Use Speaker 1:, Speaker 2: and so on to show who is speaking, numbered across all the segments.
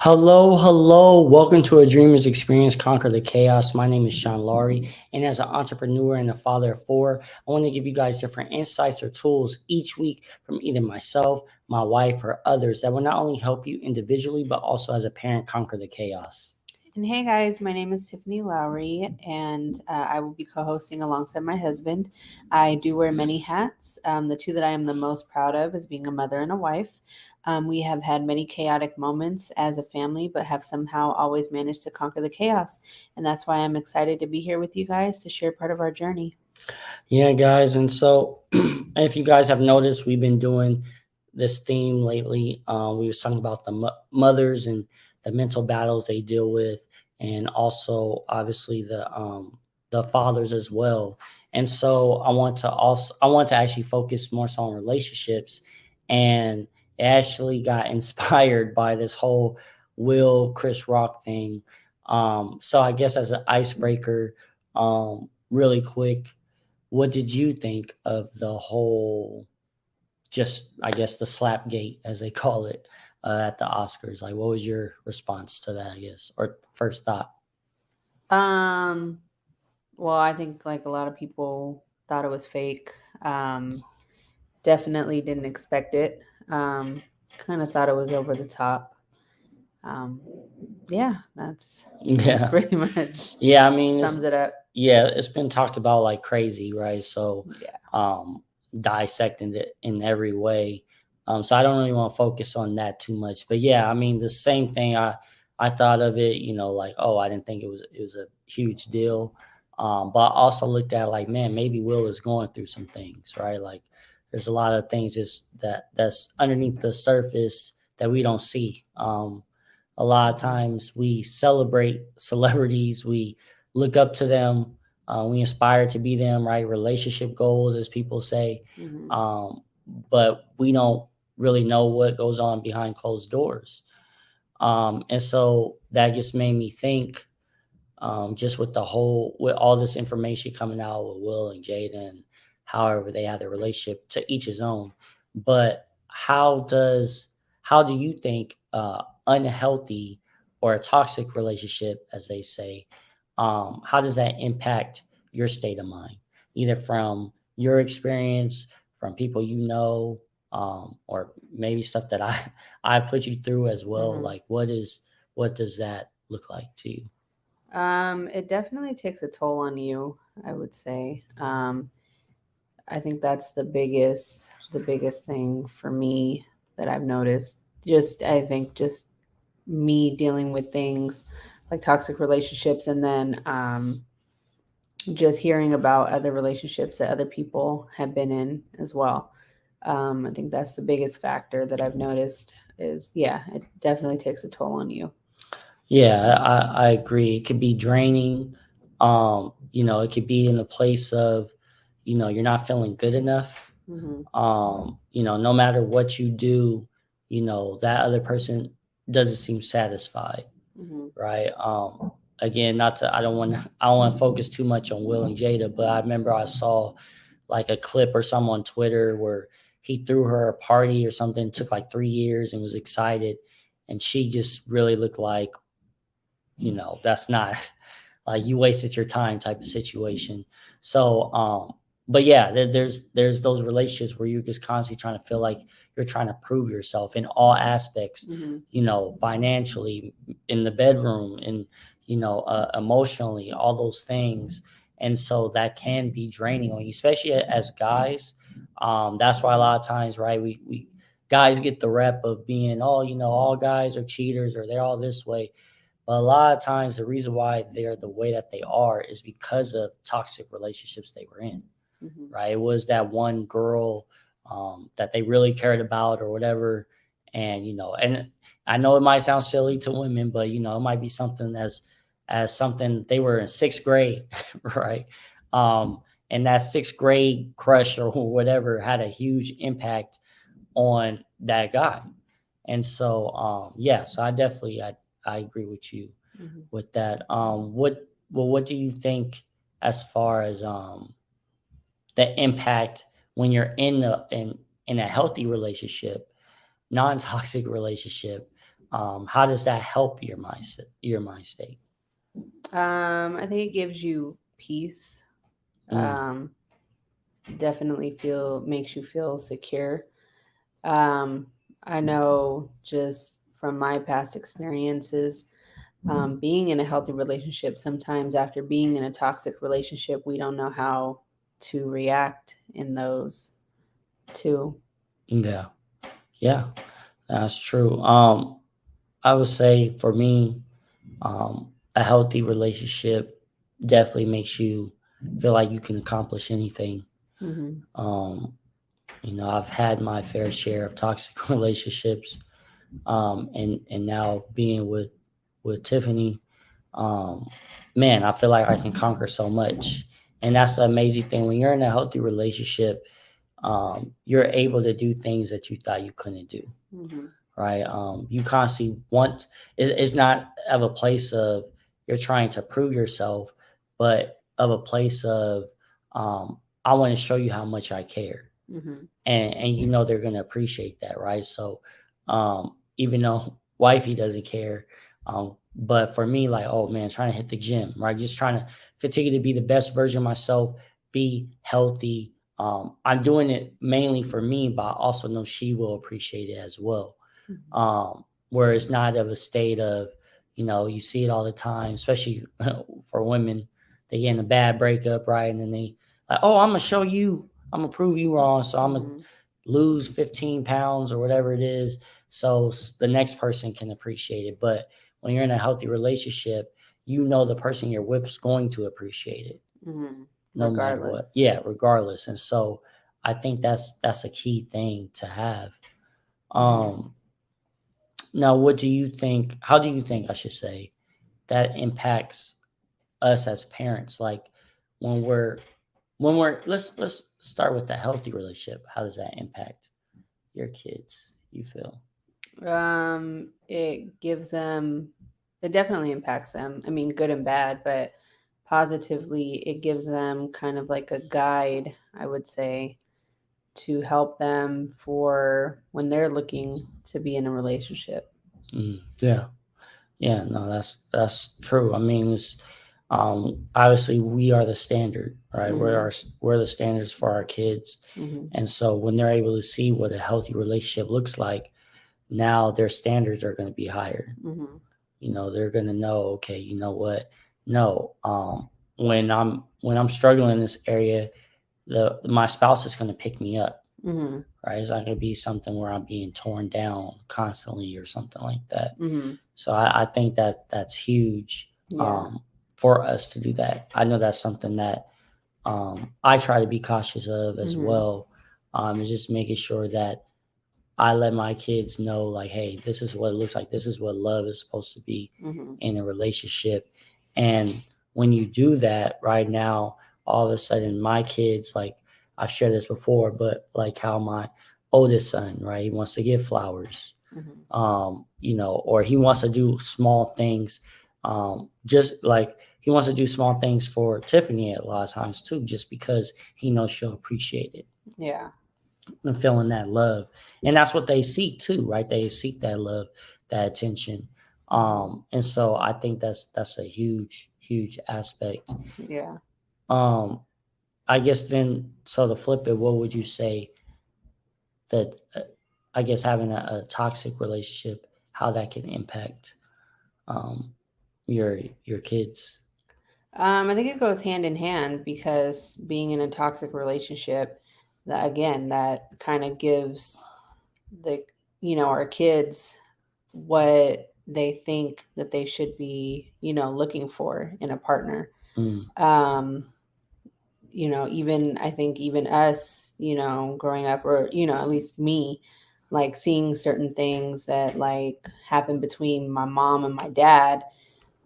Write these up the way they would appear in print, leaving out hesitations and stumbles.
Speaker 1: Hello, hello. Welcome to A Dreamer's Experience Conquer the Chaos. My name is Sean Laurie, and as an entrepreneur and a father of four, I want to give you guys different insights or tools each week from either myself, my wife, or others that will not only help you individually, but also as a parent conquer the chaos.
Speaker 2: And hey guys, my name is Tiffany Lowry, and I will be co hosting alongside my husband. I do wear many hats. The two that I am the most proud of is being a mother and a wife. We have had many chaotic moments as a family, but have somehow always managed to conquer the chaos. And that's why I'm excited to be here with you guys to share part of our journey.
Speaker 1: Yeah, guys. And so, if you guys have noticed, we've been doing this theme lately. We was talking about the mothers and the mental battles they deal with, and also obviously the fathers as well. And so, I want to actually focus more so on relationships, and it actually got inspired by this whole Will Chris Rock thing. So I guess as an icebreaker, really quick, what did you think of the whole, just I guess the slapgate as they call it at the Oscars? Like, what was your response to that? I guess, or first thought?
Speaker 2: Um, well, I think like a lot of people thought it was fake. Um, Definitely didn't expect it. Kind of thought it was over the top. Um, yeah, that's
Speaker 1: Yeah,
Speaker 2: pretty much
Speaker 1: yeah. I mean,
Speaker 2: sums it up.
Speaker 1: it's been talked about like crazy, right? So,
Speaker 2: Yeah.
Speaker 1: um, dissecting it in every way. So I don't really want to focus on that too much, but yeah, I mean, the same thing. I thought of it, like, oh, I didn't think it was a huge deal. But I also looked at like, man, maybe Will is going through some things, right? Like, there's a lot of things just that's underneath the surface that we don't see. A lot of times we celebrate celebrities, we look up to them, we aspire to be them, right? Relationship goals, as people say,
Speaker 2: Hmm.
Speaker 1: um, but we don't really know what goes on behind closed doors. And so that just made me think, just with all this information coming out with Will and Jaden, however they have their relationship, to each his own. But how do you think unhealthy or a toxic relationship, as they say, how does that impact your state of mind, either from your experience, from people or maybe stuff that I've put you through as well?
Speaker 2: Hmm.
Speaker 1: Like, what does that look like to you?
Speaker 2: It definitely takes a toll on you, I would say. I think that's the biggest thing for me that I've noticed. I think just me dealing with things like toxic relationships, and then just hearing about other relationships that other people have been in as well. I think that's the biggest factor that I've noticed is, yeah, it definitely takes a toll on you.
Speaker 1: Yeah, I agree. It could be draining. It could be in a place of, you're not feeling good enough.
Speaker 2: Hmm.
Speaker 1: No matter what you do, that other person doesn't seem satisfied,
Speaker 2: Hmm.
Speaker 1: right? Again, not to I don't want to focus too much on Will and Jada, but I remember I saw like a clip or some on Twitter where he threw her a party or something, took like 3 years and was excited. And she just really looked like, that's not like you wasted your time type of situation. So, but yeah, there's those relationships where you're just constantly trying to feel like you're trying to prove yourself in all aspects,
Speaker 2: Hmm.
Speaker 1: financially, in the bedroom, and emotionally, all those things. And so that can be draining on you, especially as guys. That's why a lot of times, right, we guys get the rep of being, oh, all guys are cheaters or they're all this way, but a lot of times, the reason why they're the way that they are is because of toxic relationships they were in,
Speaker 2: Hmm.
Speaker 1: right? It was that one girl that they really cared about or whatever. And I know it might sound silly to women, but it might be something as something they were in sixth grade, right? Um, and that sixth grade crush or whatever had a huge impact on that guy. And so, yeah, so I agree with you
Speaker 2: Hmm.
Speaker 1: with that. What do you think as far as the impact when you're in a healthy relationship, non toxic relationship? How does that help your mind state?
Speaker 2: I think it gives you peace.
Speaker 1: Mm,
Speaker 2: Um, definitely makes you feel secure. Um, I know just from my past experiences, being in a healthy relationship, sometimes after being in a toxic relationship, we don't know how to react in those too.
Speaker 1: yeah, yeah, that's true. I would say for me, a healthy relationship definitely makes you feel like you can accomplish anything.
Speaker 2: Hmm.
Speaker 1: Um, I've had my fair share of toxic relationships, and now being with Tiffany, um, man, I feel like I can conquer so much. And that's the amazing thing when you're in a healthy relationship, you're able to do things that you thought you couldn't do,
Speaker 2: Hmm.
Speaker 1: right? You constantly want, it's not of a place of you're trying to prove yourself, but of a place of, I want to show you how much I care.
Speaker 2: Hmm.
Speaker 1: And they're going to appreciate that, right? So even though wifey doesn't care, but for me, like, oh man, trying to hit the gym, right? Just trying to continue to be the best version of myself, be healthy. I'm doing it mainly for me, but I also know she will appreciate it as well. Where it's not of a state of, you see it all the time, especially for women. They get in a bad breakup, right? And then they like, oh, I'm gonna show you, I'm gonna prove you wrong, so I'm gonna
Speaker 2: Hmm.
Speaker 1: lose 15 pounds or whatever it is, so the next person can appreciate it. But when you're in a healthy relationship, the person you're with is going to appreciate it
Speaker 2: Hmm.
Speaker 1: no matter what.
Speaker 2: Regardless.
Speaker 1: Yeah, regardless. And so I think that's a key thing to have.
Speaker 2: Hmm.
Speaker 1: Um, Now, what do you think? How do you think, I should say, that impacts us as parents? Like when we're let's start with the healthy relationship. How does that impact your kids? You feel?
Speaker 2: It gives them, it definitely impacts them. I mean, good and bad, but positively, it gives them kind of like a guide, I would say, to help them for when they're looking to be in a relationship.
Speaker 1: Yeah, yeah. No, that's true. I mean, obviously we are the standard, right?
Speaker 2: Hmm.
Speaker 1: We're the standards for our kids,
Speaker 2: Hmm.
Speaker 1: and so when they're able to see what a healthy relationship looks like, now their standards are going to be higher.
Speaker 2: Hmm.
Speaker 1: They're gonna know, okay, you know what, no, when I'm struggling in this area, the my spouse is going to pick me up,
Speaker 2: Hmm.
Speaker 1: right? It's not going to be something where I'm being torn down constantly or something like that.
Speaker 2: Hmm.
Speaker 1: So I think that's huge,
Speaker 2: Yeah.
Speaker 1: for us to do that. I know that's something that, I try to be cautious of as
Speaker 2: Hmm.
Speaker 1: well, is just making sure that I let my kids know, like, hey, this is what it looks like. This is what love is supposed to be
Speaker 2: Hmm.
Speaker 1: in a relationship. And when you do that right now, all of a sudden, my kids, like, I've shared this before, but like how my oldest son, right, he wants to give flowers,
Speaker 2: Hmm.
Speaker 1: or he wants to do small things. Just like he wants to do small things for Tiffany a lot of times too, just because he knows she'll appreciate it
Speaker 2: Yeah.
Speaker 1: and feeling that love. And that's what they seek too, right? They seek that love, that attention.
Speaker 2: Hmm.
Speaker 1: And so I think that's a huge, huge aspect.
Speaker 2: Yeah.
Speaker 1: Um, I guess then, so to flip it, what would you say that, I guess having a toxic relationship, how that can impact, um, your kids?
Speaker 2: I think it goes hand in hand because being in a toxic relationship, that again, that kind of gives the, our kids what they think that they should be, looking for in a partner.
Speaker 1: Mm,
Speaker 2: Um, even I think even us, growing up, or, at least me, like seeing certain things that like happen between my mom and my dad,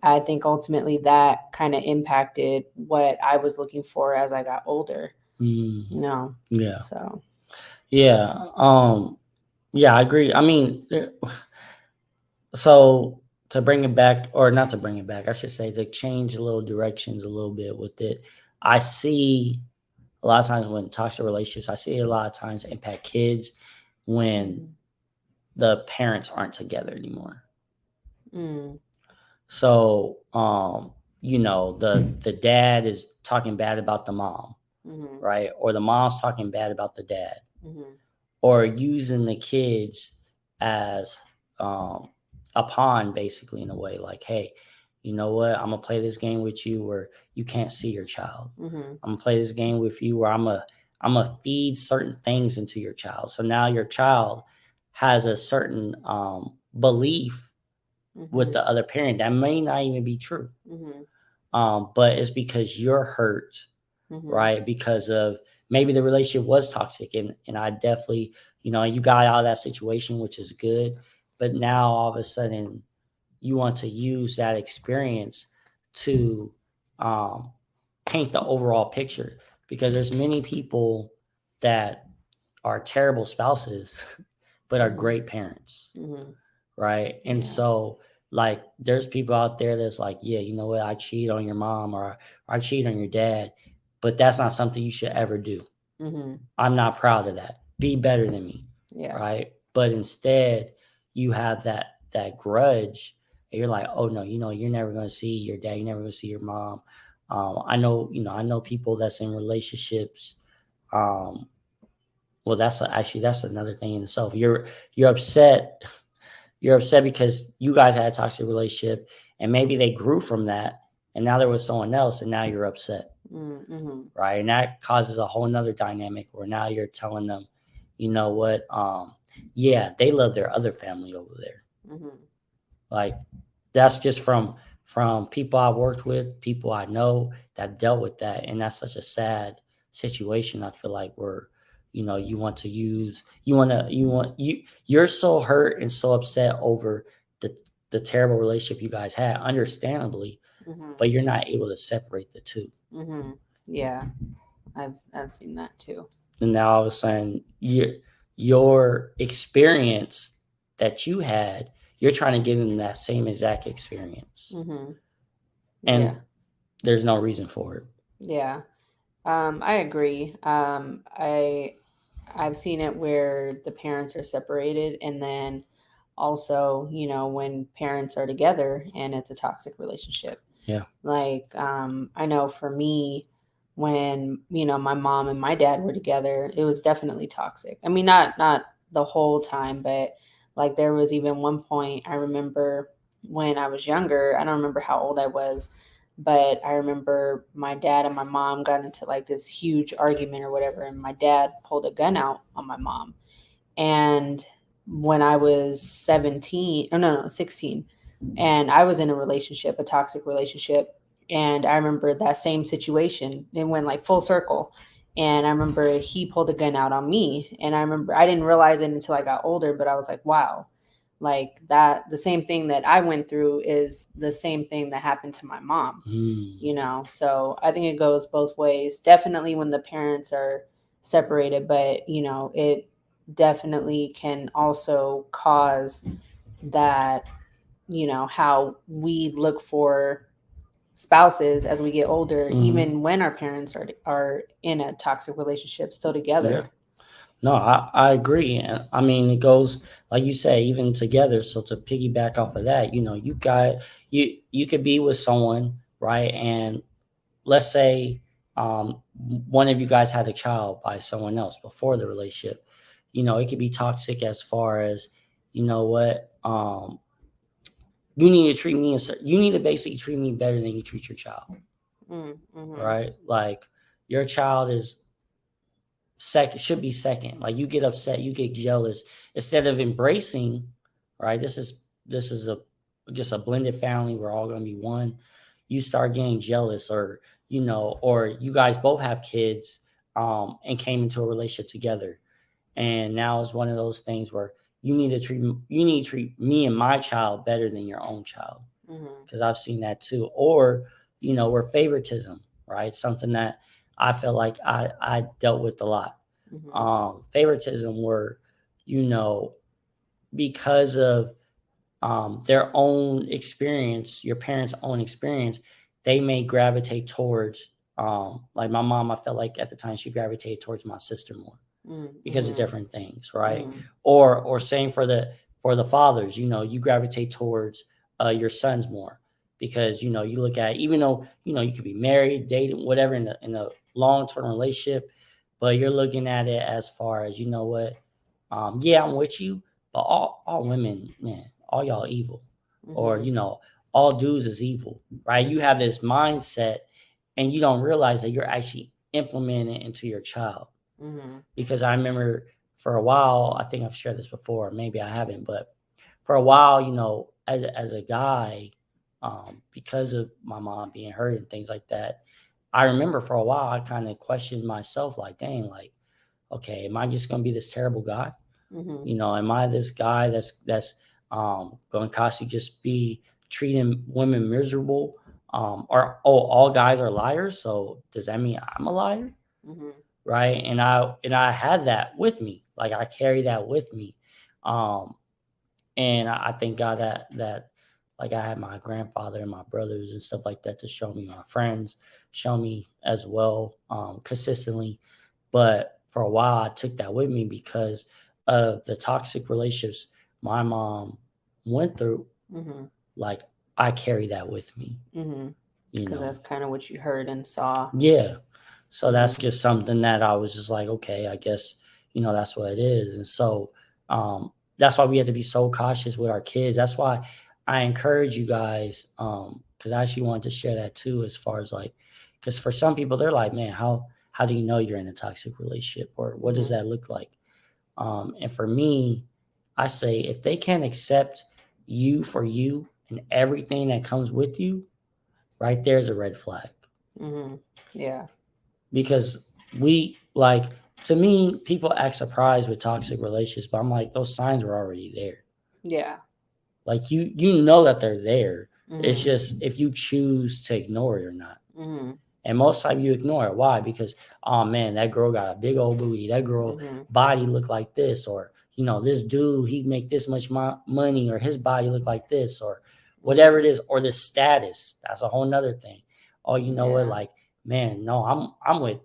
Speaker 2: I think ultimately that kind of impacted what I was looking for as I got older,
Speaker 1: mm,
Speaker 2: you know.
Speaker 1: yeah,
Speaker 2: So,
Speaker 1: yeah, yeah. I agree. I mean, so to bring it back, or not to bring it back, I should say, to change a little directions a little bit with it. I see a lot of times when toxic relationships, I see a lot of times impact kids when
Speaker 2: mhm.
Speaker 1: the parents aren't together anymore.
Speaker 2: Mm.
Speaker 1: So, the dad is talking bad about the mom,
Speaker 2: Mhm.
Speaker 1: right? Or the mom's talking bad about the dad,
Speaker 2: Mhm.
Speaker 1: or using the kids as um, a pawn, basically, in a way. Like, hey, you know what? I'm gonna play this game with you where you can't see your child.
Speaker 2: Mhm.
Speaker 1: I'm gonna play this game with you where I'm gonna feed certain things into your child. So now your child has a certain belief with
Speaker 2: Mhm.
Speaker 1: the other parent that may not even be true.
Speaker 2: Mhm.
Speaker 1: But it's because you're hurt,
Speaker 2: Mhm.
Speaker 1: right? Because of maybe the relationship was toxic, and I definitely, you got out of that situation, which is good. But now all of a sudden, you want to use that experience to um, paint the overall picture, because there's many people that are terrible spouses, but are
Speaker 2: Mhm.
Speaker 1: great parents,
Speaker 2: Mhm.
Speaker 1: right? And
Speaker 2: Yeah.
Speaker 1: so, like, there's people out there that's like, yeah, you know what, I cheat on your mom, or I cheat on your dad, but that's not something you should ever do.
Speaker 2: Mhm.
Speaker 1: I'm not proud of that. Be better than me,
Speaker 2: Yeah.
Speaker 1: right? But instead, you have that grudge, and you're like, oh no, you're never going to see your dad, you're never going to see your mom. I know people that's in relationships. Um, well, that's another thing in itself. You're upset. You're upset because you guys had a toxic relationship, and maybe they grew from that, and now there was someone else, and now you're upset,
Speaker 2: Mhm.
Speaker 1: right? And that causes a whole nother dynamic where now you're telling them, you know what, yeah, they love their other family over there.
Speaker 2: Mhm.
Speaker 1: Like, that's just from people I've worked with, people I know that have dealt with that, and that's such a sad situation. I feel like where you want to use you're so hurt and so upset over the terrible relationship you guys had, understandably,
Speaker 2: Mhm.
Speaker 1: but you're not able to separate the two.
Speaker 2: Mhm. Yeah. I've seen that too.
Speaker 1: And now all of a sudden, your experience that you had, you're trying to give them that same exact experience,
Speaker 2: Mhm.
Speaker 1: and
Speaker 2: Yeah.
Speaker 1: there's no reason for it.
Speaker 2: Yeah. I agree. I've seen it where the parents are separated, and then also, when parents are together and it's a toxic relationship.
Speaker 1: Yeah.
Speaker 2: Like, I know for me, when my mom and my dad were together, it was definitely toxic. I mean, not the whole time, but like there was even one point I remember when I was younger. I don't remember how old I was, but I remember my dad and my mom got into like this huge argument or whatever, and my dad pulled a gun out on my mom. And when I was 17, or no, 16, and I was in a relationship, a toxic relationship. And I remember that same situation. It went like full circle. And I remember he pulled a gun out on me. And I remember I didn't realize it until I got older, but I was like, wow, like that, the same thing that I went through is the same thing that happened to my mom.
Speaker 1: Mm.
Speaker 2: So I think it goes both ways. Definitely when the parents are separated, but it definitely can also cause that, how we look for spouses as we get older,
Speaker 1: Hmm.
Speaker 2: even when our parents are in a toxic relationship still
Speaker 1: Yeah.
Speaker 2: together.
Speaker 1: No, I agree. And I mean, it goes, like you say, even together. So to piggyback off of that, you could be with someone, right? And let's say one of you guys had a child by someone else before the relationship. It could be toxic as far as, you know what, you need to treat me you need to basically treat me better than you treat your child,
Speaker 2: Mm-hmm.
Speaker 1: right? Like, your child is second, should be second. Like, you get upset, you get jealous, instead of embracing, right? This is a just a blended family, we're all going to be one. You start getting jealous, or you guys both have kids, and came into a relationship together, and now it's one of those things where you need to treat me and my child better than your own child,
Speaker 2: Mm-hmm.
Speaker 1: because I've seen that too. Or, where favoritism, right? Something that I feel like I dealt with a lot.
Speaker 2: Mm-hmm.
Speaker 1: Favoritism where, you know, because of their own experience, your parents' own experience, they may gravitate towards, like my mom, I felt like at the time she gravitated towards my sister more because of
Speaker 2: Mm-hmm.
Speaker 1: different things, right?
Speaker 2: Mm-hmm.
Speaker 1: Or same for the fathers, you gravitate towards your sons more, because you know, you look at, even though you know you could be married, dating, whatever, in a long-term relationship, but you're looking at it as far as, you know what, yeah, I'm with you, but all women, man, all y'all evil, or
Speaker 2: Mm-hmm.
Speaker 1: you know, all dudes is evil, right? You have this mindset, and you don't realize that you're actually implementing it into your child.
Speaker 2: Mm-hmm.
Speaker 1: Because I remember for a while, I think I've shared this before, maybe I haven't, but for a while, you know, as a guy, because of my mom being hurt and things like that, I remember for a while I kind of questioned myself, like, dang, like, okay, am I just gonna be this terrible guy?
Speaker 2: Mm-hmm.
Speaker 1: You know, am I this guy that's going to constantly just be treating women miserable? Or, oh, all guys are liars, so does that mean I'm a liar?
Speaker 2: Mm-hmm.
Speaker 1: Right? And I had that with me, like I carry that with me. um and I thank God that like I had my grandfather and my brothers and stuff like that to show me, my friends show me as well, consistently. But for a while I took that with me because of the toxic relationships my mom went through.
Speaker 2: Mm-hmm.
Speaker 1: Like, I carry that with me,
Speaker 2: Mm-hmm.
Speaker 1: you
Speaker 2: Because
Speaker 1: know.
Speaker 2: that's kind of what you heard and saw.
Speaker 1: Yeah. So that's
Speaker 2: Mm-hmm.
Speaker 1: just something that I was just like, okay, I guess, you know, that's what it is. And so, that's why we have to be so cautious with our kids. That's why I encourage you guys, because I actually wanted to share that too, as far as like, because for some people, they're like, man, how do you know you're in a toxic relationship, or what does
Speaker 2: Mm-hmm.
Speaker 1: that look like? And for me, I say, if they can't accept you for you and everything that comes with you, right there's a red flag.
Speaker 2: Mm-hmm. Yeah.
Speaker 1: Because we like, to me, people act surprised with toxic relationships, but I'm like, those signs were already there.
Speaker 2: Yeah.
Speaker 1: Like, you know that they're there. It's
Speaker 2: Mm-hmm.
Speaker 1: just if you choose to ignore it or not.
Speaker 2: Mm-hmm.
Speaker 1: And most time you ignore it. Why? Because, oh man, that girl got a big old booty. That girl
Speaker 2: Mm-hmm.
Speaker 1: body look like this, or you know, this dude, he make this much money, or his body look like this, or whatever
Speaker 2: Mm-hmm.
Speaker 1: it is, or the status. That's a whole nother thing. Oh, you know what?
Speaker 2: Yeah.
Speaker 1: Like, man, no, I'm with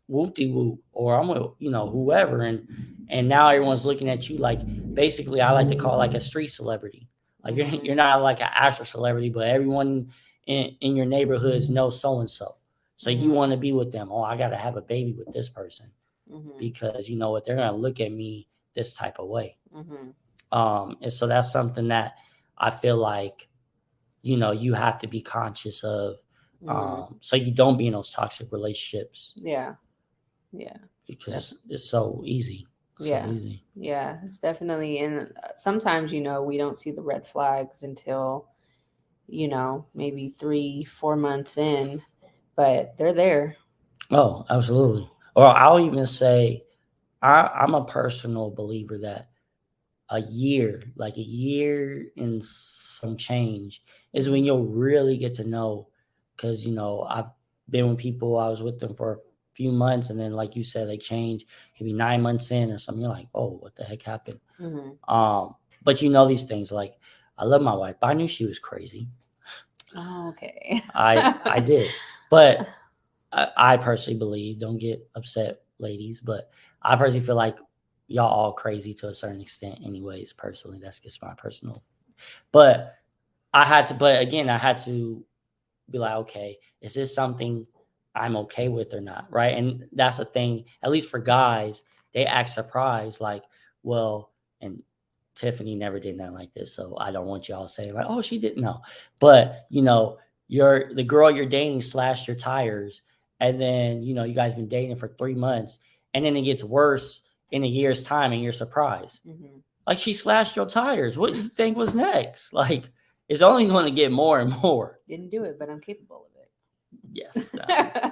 Speaker 1: whoopty whoop, or I'm with, you know, whoever, and now everyone's looking at you like, basically I like to call like a street celebrity. Like, you're
Speaker 2: Mm-hmm.
Speaker 1: you're not like an actual celebrity, but everyone in your neighborhoods knows so and so. So you
Speaker 2: Mm-hmm.
Speaker 1: want to be with them. Oh, I got to have a baby with this person,
Speaker 2: Mm-hmm.
Speaker 1: because you know what, they're gonna look at me this type of way.
Speaker 2: Mm-hmm.
Speaker 1: And so that's something that I feel like, you know, you have to be conscious of,
Speaker 2: Mm-hmm.
Speaker 1: so you don't be in those toxic relationships,
Speaker 2: Yeah. Yeah.
Speaker 1: because
Speaker 2: Def-
Speaker 1: it's so easy. So
Speaker 2: yeah.
Speaker 1: easy.
Speaker 2: Yeah. It's definitely, and sometimes, we don't see the red flags until, maybe 3, 4 months in, but they're there.
Speaker 1: Oh, absolutely. Or I'll even say, I'm a personal believer that a year, like a year and some change, is when
Speaker 2: Mm-hmm.
Speaker 1: you'll really get to know. Because, you know, I've been with people, I was with them for a few months, and then, like you said, they change. Maybe 9 months in or something. You're like, oh, what the heck happened?
Speaker 2: Mm-hmm.
Speaker 1: But you know these things. Like, I love my wife, but I knew she was crazy.
Speaker 2: Oh, okay.
Speaker 1: I did. But I personally believe, don't get upset, ladies, but I personally feel like y'all all crazy to a certain extent, anyways. Personally, that's just my personal. But but again, I had to be like, okay, is this something I'm okay with or not? Right. And that's the thing, at least for guys, they act surprised, like, well, and Tiffany never did nothing like this. So I don't want y'all saying like, oh, she didn't know. But you know, the girl you're dating slashed your tires, and then you know, you guys been dating for 3 months, and then it gets worse in a year's time, and you're surprised.
Speaker 2: Mm-hmm.
Speaker 1: Like, she slashed your tires. What do you think was next? Like, it's only going to get more and more.
Speaker 2: Didn't do it, but I'm capable
Speaker 1: Yes.
Speaker 2: of it.
Speaker 1: Yeah,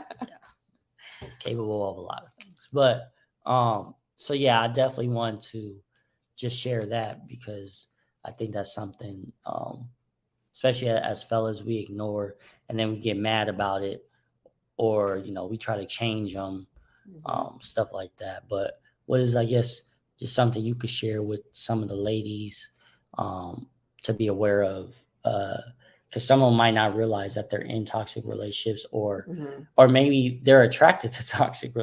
Speaker 1: capable of a lot of things. But so yeah, I definitely want to just share that, because I think that's something, especially as fellas, we ignore, and then we get mad about it, or you know, we try to change them,
Speaker 2: Mm-hmm.
Speaker 1: stuff like that. But what is, I guess, just something you could share with some of the ladies, um, to be aware of, because some of them might not realize that they're in toxic relationships,
Speaker 2: Mm-hmm.
Speaker 1: or maybe they're attracted to toxic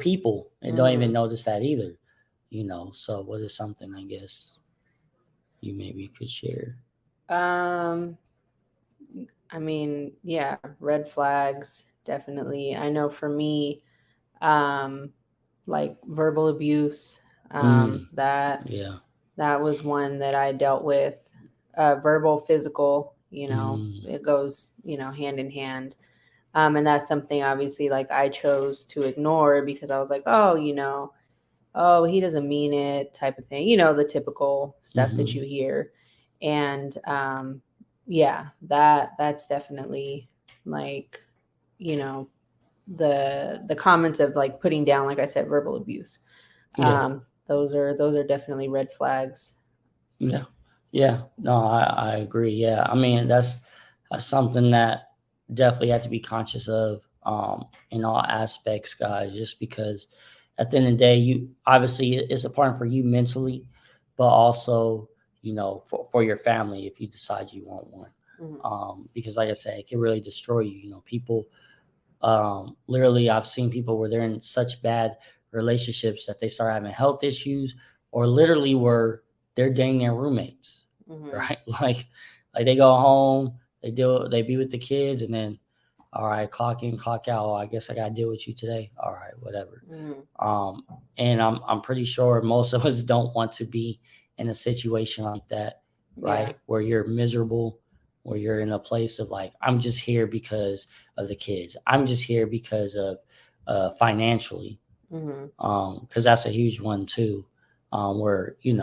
Speaker 1: people, and don't even
Speaker 2: Mm-hmm.
Speaker 1: notice that either. You know, so what is something, I guess, you maybe could share?
Speaker 2: Um, I mean, yeah, red flags, definitely. I know for me, um, like verbal abuse,
Speaker 1: Mm,
Speaker 2: that
Speaker 1: yeah.
Speaker 2: that was one that I dealt with. Verbal, physical,
Speaker 1: Mm,
Speaker 2: it goes, hand in hand. And that's something obviously like I chose to ignore because I was like, oh, oh, he doesn't mean it type of thing, the typical stuff that
Speaker 1: mm-hmm.
Speaker 2: you hear. And yeah, that's definitely like, you know, the comments of like putting down, like I said, verbal abuse.
Speaker 1: Yeah.
Speaker 2: Those are definitely red flags.
Speaker 1: Yeah. Yeah. No, I agree. Yeah. I mean, that's something that definitely have to be conscious of in all aspects, guys, just because at the end of the day, you obviously it's important for you mentally, but also, for your family if you decide you want one.
Speaker 2: Hmm.
Speaker 1: Because like I said, it can really destroy you. People literally, I've seen people where they're in such bad relationships that they start having health issues, or literally where they're dating their roommates,
Speaker 2: Hmm.
Speaker 1: right? Like they go home, they be with the kids, and then all right, clock in, clock out. Oh, I guess I gotta deal with you today. All right, whatever.
Speaker 2: Hmm.
Speaker 1: Um, and I'm pretty sure most of us don't want to be in a situation like that,
Speaker 2: Yeah.
Speaker 1: right? Where you're miserable, where you're in a place of like, I'm just here because of the kids. I'm just here because of financially,
Speaker 2: Hmm.
Speaker 1: because that's a huge one too, where you're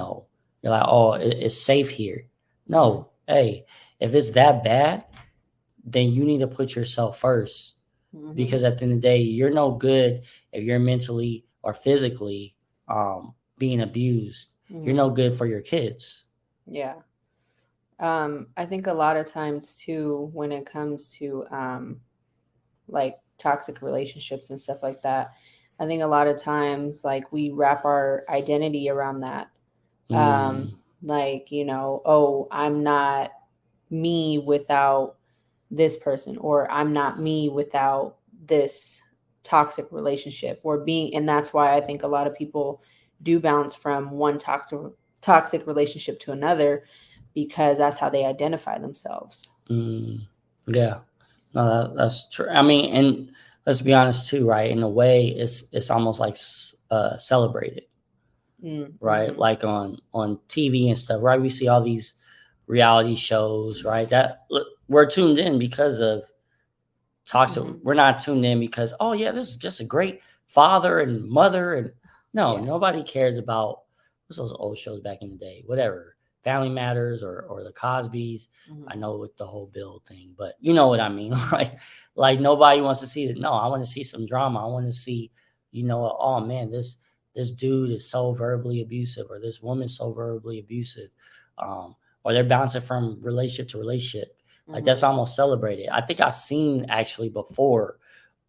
Speaker 1: like, oh, it's safe here.
Speaker 2: Hmm.
Speaker 1: No, hey, if it's that bad, then you need to put yourself first,
Speaker 2: Hmm.
Speaker 1: because at the end of the day, you're no good if you're mentally or physically being abused. You're
Speaker 2: Hmm.
Speaker 1: no good for your kids.
Speaker 2: Yeah. I think a lot of times too, when it comes to like toxic relationships and stuff like that, I think a lot of times like we wrap our identity around that. Um,
Speaker 1: Mm,
Speaker 2: like, oh, I'm not me without this person, or I'm not me without this toxic relationship, or being, and that's why I think a lot of people do bounce from one toxic relationship to another, because that's how they identify themselves.
Speaker 1: mm, yeah, no, that's true. I mean, and let's be honest too, right? In a way, it's almost like celebrated, right?
Speaker 2: Mm-hmm.
Speaker 1: Like on TV and stuff, right? We see all these reality shows, right? That look, we're tuned in because of toxic.
Speaker 2: Mm-hmm.
Speaker 1: We're not tuned in because, oh yeah, this is just a great father and mother, and no,
Speaker 2: Yeah.
Speaker 1: nobody cares about what's those old shows back in the day, whatever, Family Matters or the Cosbys. I
Speaker 2: Mm-hmm.
Speaker 1: know with the whole bill thing, but you know what I mean.
Speaker 2: Mm-hmm.
Speaker 1: Like nobody wants to see that. No, I want to see some drama. I want to see, oh man, this dude is so verbally abusive, or this woman's so verbally abusive, um, or they're bouncing from relationship to relationship. Like
Speaker 2: Mm-hmm.
Speaker 1: that's almost celebrated. I think I've seen actually before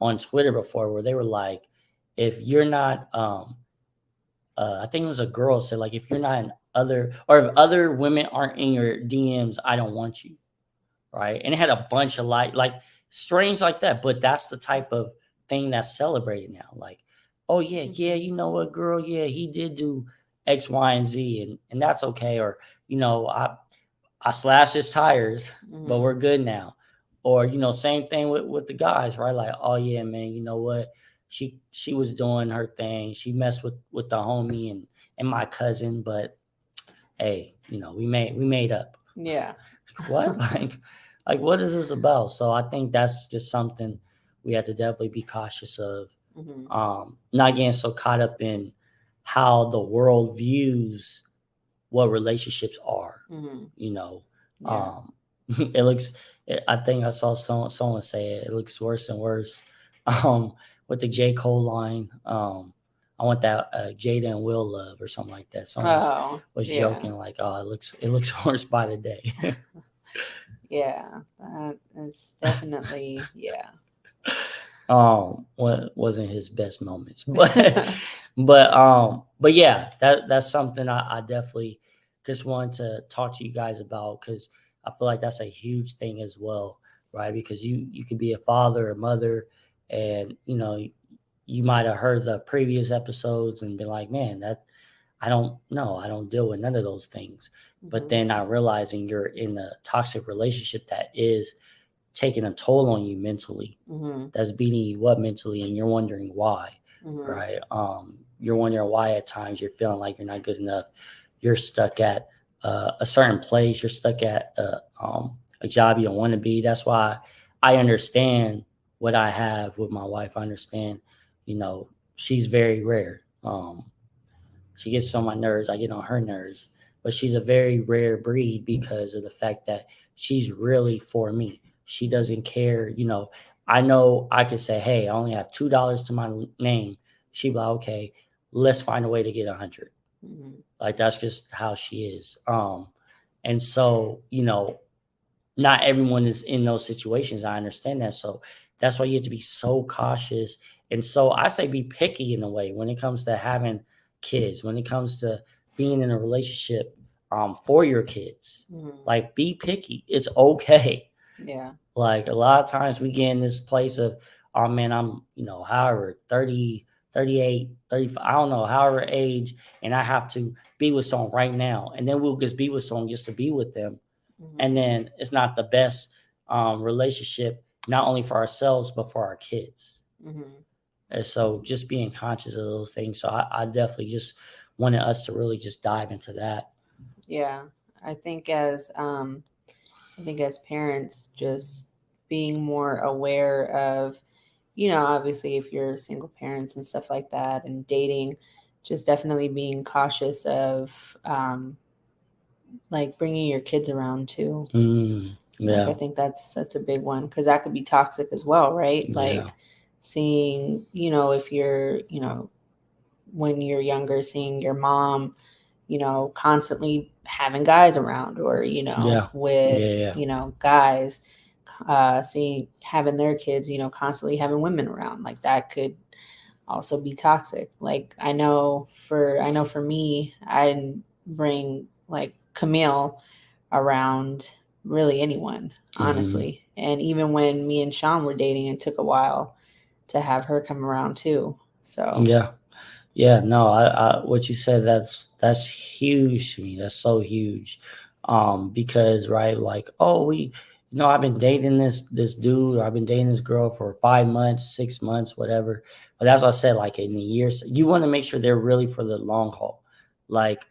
Speaker 1: on Twitter before where they were like, if you're not, I think it was a girl said like, if you're not in other, or if other women aren't in your DMs, I don't want you, right? And it had a bunch of like strange like that, but that's the type of thing that's celebrated now. Like, oh yeah, yeah,
Speaker 2: Mm-hmm.
Speaker 1: you know what, girl, yeah, he did do X, Y, and Z, and that's okay. Or I slashed his tires, but
Speaker 2: Mm-hmm.
Speaker 1: we're good now. Or same thing with the guys, right? Like, oh yeah, man, you know what? She was doing her thing. She messed with the homie and my cousin, but hey, we made up.
Speaker 2: Yeah.
Speaker 1: What? Like what is this about? So I think that's just something we have to definitely be cautious of.
Speaker 2: Mm-hmm.
Speaker 1: Not getting so caught up in how the world views what relationships are.
Speaker 2: Mm-hmm.
Speaker 1: You know,
Speaker 2: Yeah.
Speaker 1: um, it looks. I think I saw someone say it. It looks worse and worse. Um, with the J Cole line, I want that Jada and Will love or something like that. Someone
Speaker 2: Oh,
Speaker 1: was
Speaker 2: yeah.
Speaker 1: joking like, "Oh, it looks worse by the day."
Speaker 2: Yeah. That is definitely, yeah.
Speaker 1: What wasn't his best moments, but yeah, that's something I definitely just wanted to talk to you guys about, because I feel like that's a huge thing as well, right? Because you could be a father or mother, and you might have heard the previous episodes and been like, man, that I don't deal with none of those things. But
Speaker 2: Mhm.
Speaker 1: then I realizing you're in a toxic relationship that is taking a toll on you mentally,
Speaker 2: Mhm.
Speaker 1: that's beating you up mentally, and you're wondering why,
Speaker 2: Mhm.
Speaker 1: right? You're wondering why at times you're feeling like you're not good enough. You're stuck at a certain place. You're stuck at a job you don't want to be. That's why I understand what I have with my wife. I understand, you know, she's very rare. She gets on my nerves. I get on her nerves. But she's a very rare breed because of the fact that she's really for me. She
Speaker 2: Mhm.
Speaker 1: doesn't care. I know I could say, hey, I only have $2 to my name. She'd be like, okay, let's find a way to get 100.
Speaker 2: Mhm.
Speaker 1: Like that's just how she is. And so, not everyone is in those situations. I understand that. So that's why you have to be so cautious. And so I say be picky in a way when it comes to having kids, when it comes to being in a relationship for your kids.
Speaker 2: Mhm.
Speaker 1: Like be picky. It's okay.
Speaker 2: Yeah.
Speaker 1: Like a lot of times we get in this place of, oh man, I'm, however, 30, 38, 35, I don't know, however age, and I have to be with someone right now. And then we'll just be with someone just to be with them, and
Speaker 2: Mhm.
Speaker 1: then it's not the best relationship, not only for ourselves but for our kids.
Speaker 2: Mhm.
Speaker 1: And so just being conscious of those things. So I definitely just wanted us to really just dive into that.
Speaker 2: Yeah. I think as I think as parents, just being more aware of, obviously if you're single parents and stuff like that and dating, just definitely being cautious of like bringing your kids around too. Like I
Speaker 1: Yeah,
Speaker 2: think that's a big one because that could be toxic as well, right?
Speaker 1: yeah,
Speaker 2: Like seeing, if you're, when you're younger, seeing your mom, constantly having guys around or,
Speaker 1: yeah,
Speaker 2: with,
Speaker 1: yeah, yeah.
Speaker 2: guys, seeing having their kids, constantly having women around, like that could also be toxic. Like I know for me, I didn't bring like Camille around really anyone,
Speaker 1: hmm
Speaker 2: honestly. And even when me and Sean were dating, it took a while to have her come around too. So,
Speaker 1: Yeah. Yeah, no, what you said, that's huge to me. That's so huge. Because right, like, oh, I've been dating this dude, or I've been dating this girl for 5 months, 6 months, whatever. But that's what I said, like in the years, you want to make sure they're really for the long haul. Like,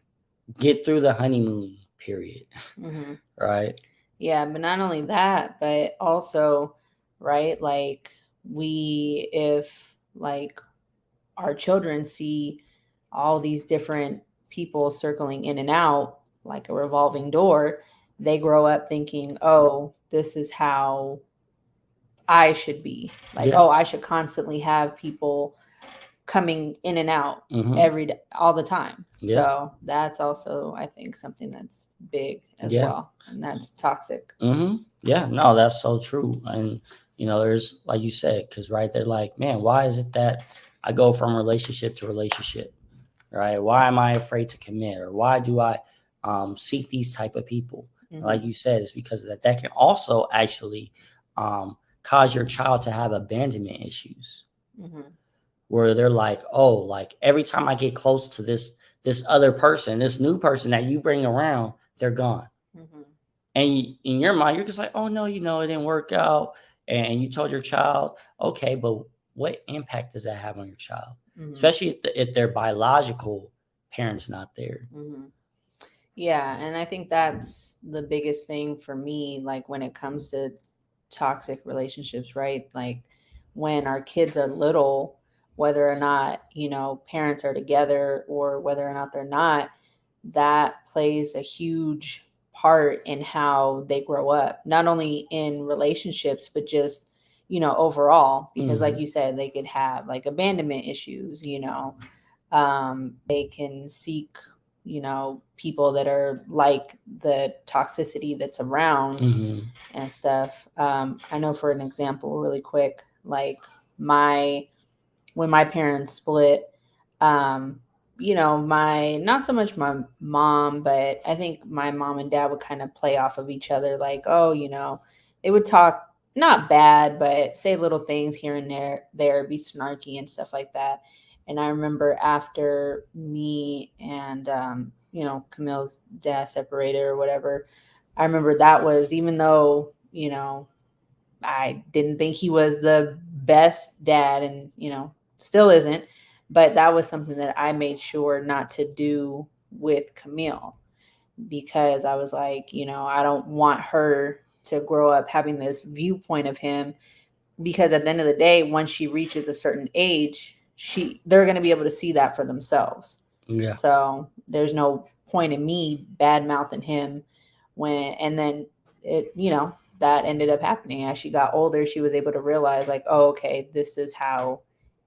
Speaker 1: get through the honeymoon period,
Speaker 2: mhm.
Speaker 1: right?
Speaker 2: Yeah, but not only that, but also, right, like if like our children see all these different people circling in and out like a revolving door, they grow up thinking, oh, this is how I should be. Like,
Speaker 1: Yeah.
Speaker 2: oh, I should constantly have people coming in and out
Speaker 1: hmm
Speaker 2: every day, all the time.
Speaker 1: Yeah.
Speaker 2: So that's also, I think, something that's big as
Speaker 1: Yeah.
Speaker 2: well. And that's toxic.
Speaker 1: Yeah, no, that's so true. And there's like you said, because right, they're like, man, why is it that I go from relationship to relationship, right? Why am I afraid to commit, or why do I seek these type of people? Like
Speaker 2: Hmm.
Speaker 1: you said, it's because of that. That can also actually cause your child to have abandonment issues,
Speaker 2: Hmm.
Speaker 1: where they're like, oh, like every time I get close to this other person, this new person that you bring around, they're gone.
Speaker 2: Hmm.
Speaker 1: And in your mind, you're just like, oh no, it didn't work out. And you told your child, okay, but what impact does that have on your child?
Speaker 2: Hmm.
Speaker 1: Especially if their biological parents not there.
Speaker 2: Hmm. Yeah, and I think that's the biggest thing for me, like when it comes to toxic relationships, right? Like when our kids are little, whether or not, parents are together or whether or not they're not, that plays a huge part in how they grow up, not only in relationships, but just, overall, because like
Speaker 1: hmm
Speaker 2: you said, they could have like abandonment issues, they can seek, people that are like the toxicity that's around
Speaker 1: hmm
Speaker 2: and stuff. I know, for an example, really quick, like my when my parents split, um, my not so much my mom, but I think my mom and dad would kind of play off of each other, like, oh, they would talk not bad, but say little things here and there, be snarky and stuff like that. And I remember after me and Camille's dad separated or whatever, I remember that was, even though I didn't think he was the best dad, and still isn't, but that was something that I made sure not to do with Camille, because I was like, I don't want her to grow up having this viewpoint of him, because at the end of the day, once she reaches a certain age, they're going to be able to see that for themselves.
Speaker 1: Yeah.
Speaker 2: So there's no point in me bad mouthing him and then it, that ended up happening. As she got older, she was able to realize, like, oh, okay, this is how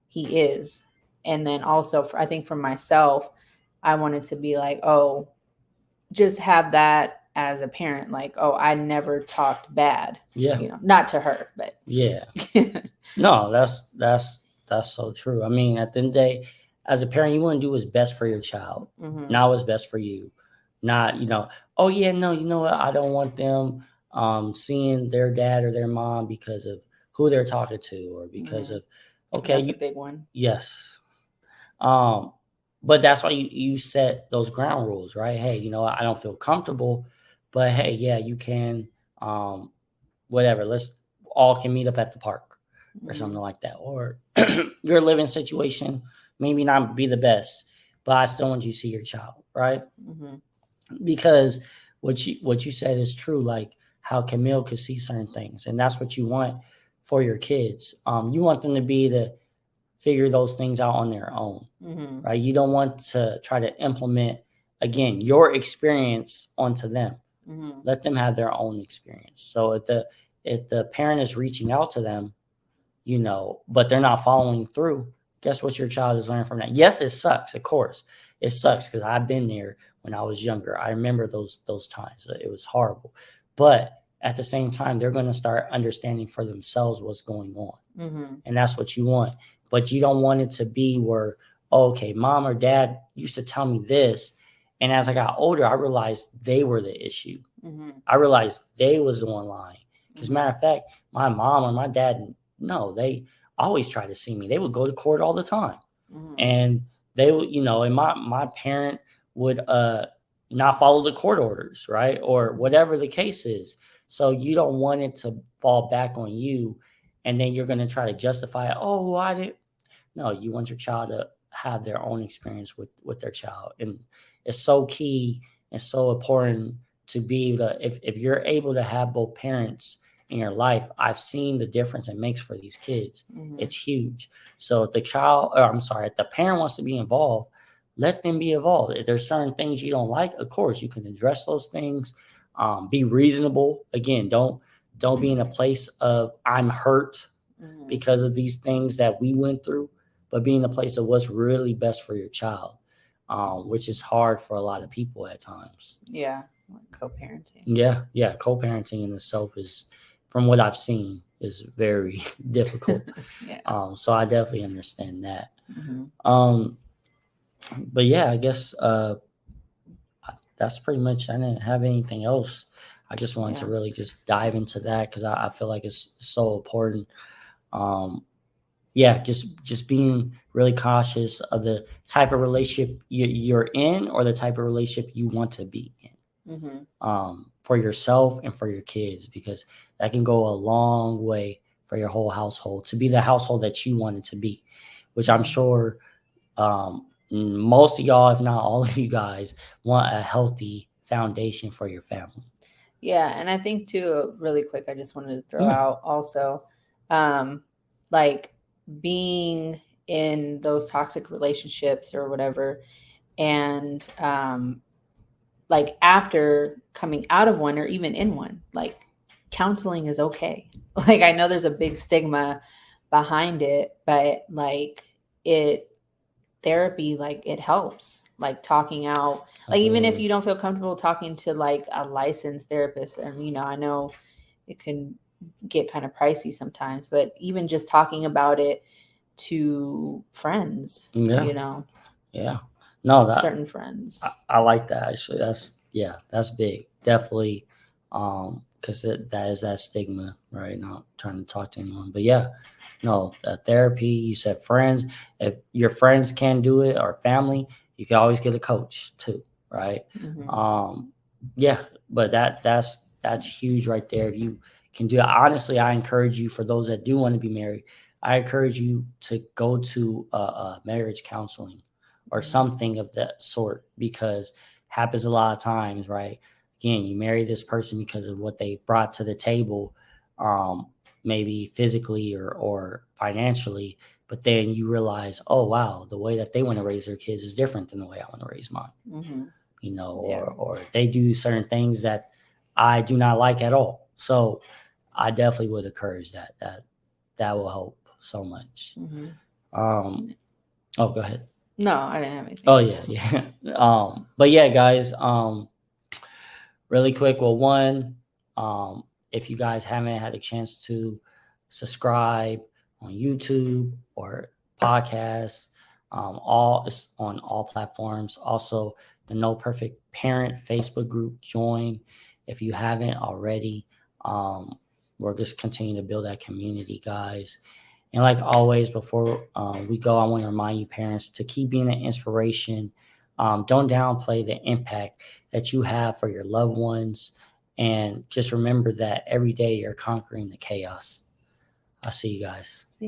Speaker 2: he is. And then also, I think for myself, I wanted to be like, oh, just have that as a parent, like, oh, I never talked bad.
Speaker 1: Yeah.
Speaker 2: Not to her, but
Speaker 1: yeah. No, that's so true. I mean, at the end of the day, as a parent, you want to do what's best for your child, not what's best for you. Not, oh yeah, no, you know what? I don't want them seeing their dad or their mom because of who they're talking to, or because of
Speaker 2: that's a big one.
Speaker 1: Yes. But that's why you set those ground rules, right? Hey, I don't feel comfortable, but hey, yeah, you can whatever. Let's all can meet up at the park or something like that. Or your living situation maybe not be the best, but I still want you to see your child, right? Because what you said is true. Like how Camille could see certain things, and that's what you want for your kids. You want them to be to figure those things out on their own, right? You don't want to try to implement again your experience onto them. Let them have their own experience. So if the parent is reaching out to them, but they're not following through, guess what your child is learning from that? Yes, it sucks. Of course, it sucks because I've been there when I was younger. I remember those times. It was horrible, but at the same time, they're going to start understanding for themselves what's going on, and that's what you want. But you don't want it to be where, okay, mom or dad used to tell me this, and as I got older, I realized they were the issue. I realized they was the one lying. Because matter of fact, my mom or my dad, no, they always tried to see me. They would go to court all the time, and they would, and my parent would not follow the court orders, right, or whatever the case is. So you don't want it to fall back on you, and then you're going to try to justify it. Oh, why did? No, you want your child to have their own experience with their child, and it's so key and so important to be able to, if you're able to have both parents in your life. I've seen the difference it makes for these kids. It's huge. So if the if the parent wants to be involved, let them be involved. If there's certain things you don't like, of course you can address those things. Be reasonable. Again, don't be in a place of I'm hurt because of these things that we went through, but be in a place of what's really best for your child, which is hard for a lot of people at times.
Speaker 2: Yeah, co-parenting.
Speaker 1: Yeah, co-parenting in itself is, from what I've seen, is very difficult. So I definitely understand that. But yeah, I guess that's pretty much. I didn't have anything else. I just wanted to really just dive into that because I feel like it's so important. Just being really cautious of the type of relationship you're in, or the type of relationship you want to be in, for yourself and for your kids, because that can go a long way for your whole household to be the household that you want it to be, which I'm sure most of y'all, if not all of you guys, want a healthy foundation for your family.
Speaker 2: Yeah, and I think too, really quick, I just wanted to throw out also, like being in those toxic relationships or whatever, and like after coming out of one or even in one, like counseling is okay. Like I know there's a big stigma behind it, but like therapy, like it helps, like talking out, like even if you don't feel comfortable talking to like a licensed therapist, and I know it can get kind of pricey sometimes, but even just talking about it to friends,
Speaker 1: no,
Speaker 2: certain friends.
Speaker 1: I like that actually. That's big, definitely. because that is that stigma, right? Not trying to talk to anyone, but yeah, no, therapy. You said friends. If your friends can't do it or family, you can always get a coach too, right?
Speaker 2: Mm-hmm.
Speaker 1: Yeah, but that's huge right there. If you can do it, honestly, I encourage you, for those that do want to be married, I encourage you to go to marriage counseling or
Speaker 2: Mm-hmm.
Speaker 1: something of that sort, because happens a lot of times, right? Again, you marry this person because of what they brought to the table, um, maybe physically or financially, but then you realize, oh wow, the way that they want to raise their kids is different than the way I want to raise mine.
Speaker 2: Mm-hmm. Yeah.
Speaker 1: Or they do certain things that I do not like at all. So I definitely would encourage that. That will help so much.
Speaker 2: Mm-hmm.
Speaker 1: Um, oh, go ahead.
Speaker 2: No, I didn't have anything
Speaker 1: Oh
Speaker 2: else.
Speaker 1: yeah, yeah. But yeah, guys. Really quick. Well, one, if you guys haven't had a chance to subscribe on YouTube or podcasts, all it's on all platforms. Also, the No Perfect Parent Facebook group, join if you haven't already. We're just continuing to build that community, guys. And like always, before we go, I want to remind you, parents, to keep being an inspiration. Don't downplay the impact that you have for your loved ones. And just remember that every day you're conquering the chaos. I'll see you guys.
Speaker 2: See.